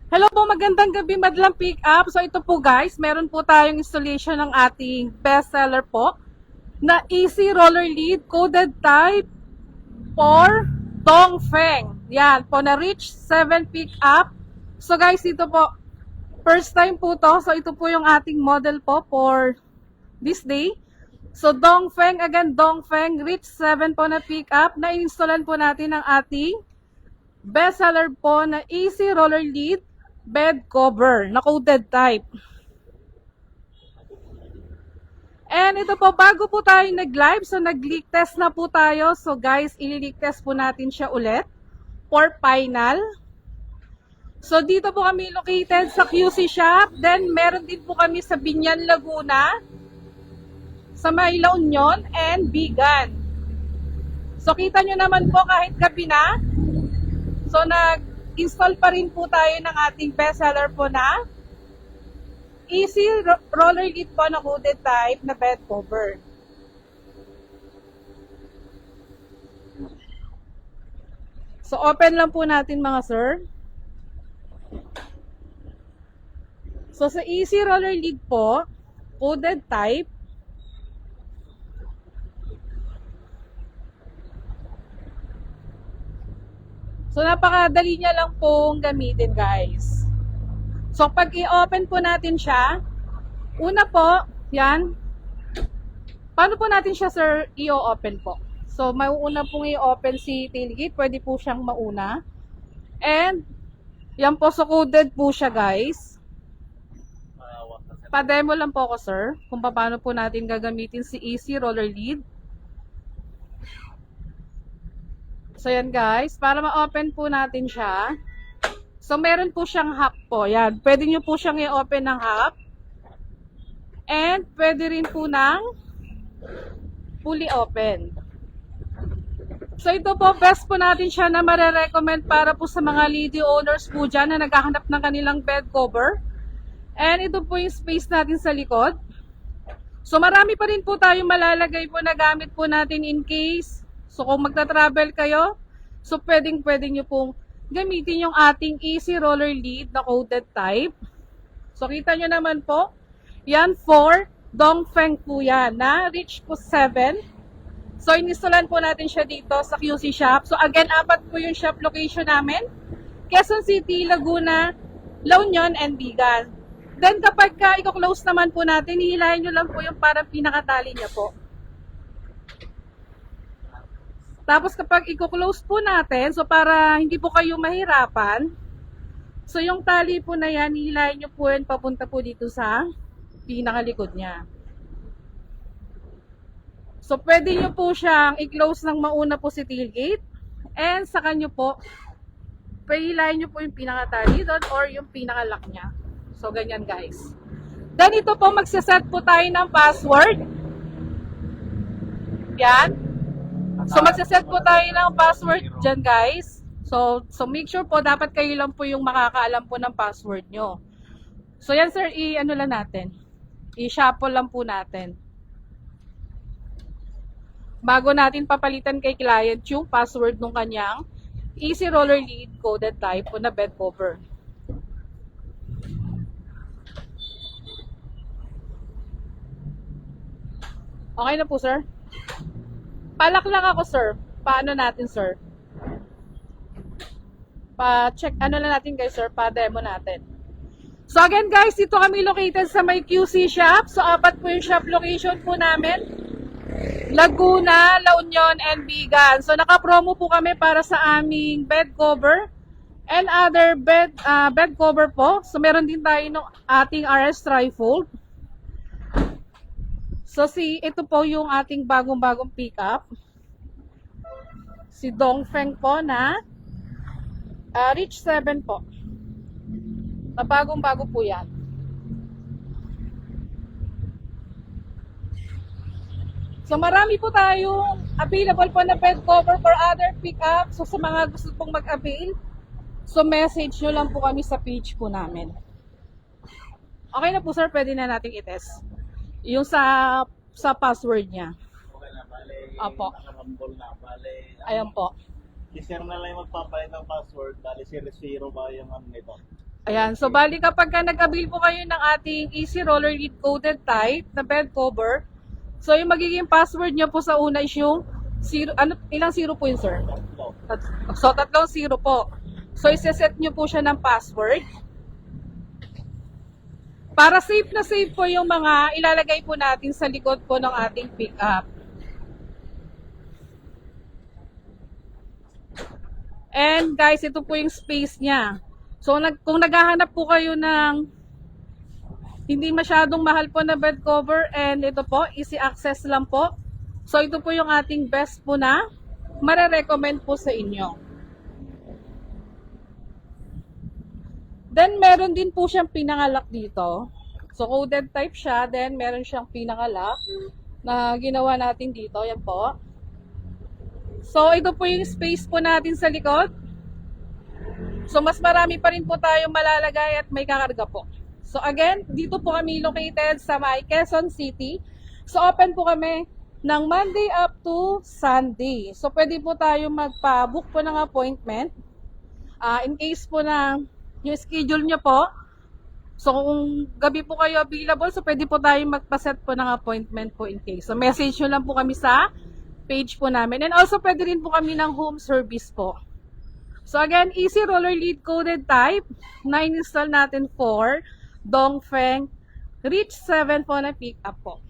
Hello po, magandang gabi, madlang pick up. So ito po guys, meron po tayong installation ng ating bestseller po na easy roller lead coded type for Dongfeng. Yan po na reach 7 pick up. So guys, ito po, first time po to. So ito po yung ating model po for this day. So Dongfeng, again Dongfeng, reach 7 po na pick up. Na-installan po natin ang ating bestseller po na easy roller lead bed cover na coded type. And ito po, bago po tayo nag-live, so nag-leak test na po tayo. So guys, i-leak test po natin siya ulit for final. So dito po kami located sa QC shop. Then meron din po kami sa Binyan, Laguna, sa may La Union and Bigan. So kita nyo naman po kahit gabi na. So nag-install pa rin po tayo ng ating bestseller po na easy roller lead po na coded type na bed cover. So open lang po natin mga sir. So sa easy roller lead po, coded type, so napakadali niya lang pong gamitin guys. So pag i-open po natin siya, una po, yan. Paano po natin siya sir i-open po? So mauuna pong i-open si tailgate, pwede po siyang mauna. And yan po, so coded po siya guys. Pa-demo lang po ako sir, kung paano po natin gagamitin si easy roller lead. So yan guys, para ma-open po natin siya. So meron po siyang hub po, yan. Pwede nyo po siyang i-open ng hub. And pwede rin po ng fully open. So ito po, best po natin siya na marirecommend para po sa mga lady owners po dyan na naghahanap ng kanilang bed cover. And ito po yung space natin sa likod. So marami pa rin po tayong malalagay po na gamit po natin in case. So kung magta-travel kayo, so pwedeng nyo pong gamitin yung ating easy roller lead na coded type. So kita nyo naman po, yan for Dongfeng po yan na reach po 7. So inistalan po natin siya dito sa QC shop. So again, 4 po yung shop location namin. Quezon City, Laguna, La Union, and Bigan. Then kapag i-close naman po natin, hihilahin nyo lang po yung parang pinakatali niya po. Tapos kapag i-close po natin, so para hindi po kayo mahirapan, so yung tali po na yan, hihilahin nyo po yan papunta po dito sa pinakalikod niya. So pwede nyo po siyang i-close ng mauna po si tailgate, and saka nyo po, pahilahin nyo po yung pinakatali doon or yung pinakalock niya. So ganyan guys. Then ito po, magsaset po tayo ng password. Yan. So magsaset po tayo ng password dyan guys. So make sure po, dapat kayo lang po yung makakaalam po ng password nyo. So yan sir, i-ano lang natin. I-shuffle lang po natin. Bago natin papalitan kay client yung password ng kanyang easy roller lead coded type po na bed cover. Okay na po sir? Palak lang ako sir. Paano natin sir? Pa-check ano lang natin guys sir, pa-demo natin. So again guys, dito kami located sa may QC shop. So 4 po yung shop location po namin. Laguna, La Union, and Bigan. So naka-promo po kami para sa aming bed cover and other bed cover po. So meron din tayo ng ating RS Trifold. So ito po yung ating bagong-bagong pickup. Si Dongfeng po na reach 7 po. Na bagong-bago po yan. So marami po tayong available po na bed cover for other pickup. So sa mga gusto pong mag-avail, so message nyo lang po kami sa page po namin. Okay na po sir, pwede na nating i-test. Yung sa password niya. Okay na, bale. Apo. Nakarambol na, bale. Ayan po. Si sir na lang yung magpapalit ng password, bale 00 ba yung ano nito? Ayan. So, bali kapag ka nag-avail po kayo ng ating Easy Roller Lead Coated Type na bed cover, so yung magiging password nyo po sa una is yung zero, ilang zero po yun, sir? So, 3 zero po. So, iseset nyo po siya ng password. Para safe na safe po yung mga ilalagay po natin sa likod po ng ating pickup. And guys, ito po yung space niya. So, kung naghahanap po kayo ng hindi masyadong mahal po na bed cover and ito po, easy access lang po. So, ito po yung ating best po na mare-recommend po sa inyo. Then, meron din po siyang pinangalak dito. So, coded type siya. Then, meron siyang pinangalak na ginawa natin dito. Yan po. So, ito po yung space po natin sa likod. So, mas marami pa rin po tayong malalagay at may kakarga po. So, again, dito po kami located sa may Quezon City. So, open po kami ng Monday up to Sunday. So, pwede po tayo magpa-book po ng appointment. In case po na yung schedule nyo po. So, kung gabi po kayo available, so pwede po tayo magpa-set po ng appointment po in case. So, message nyo lang po kami sa page po namin. And also, pwede rin po kami ng home service po. So, again, Easy Roller Lead Coated Type. 9 install natin for Dongfeng Reach 7 po na pick up po.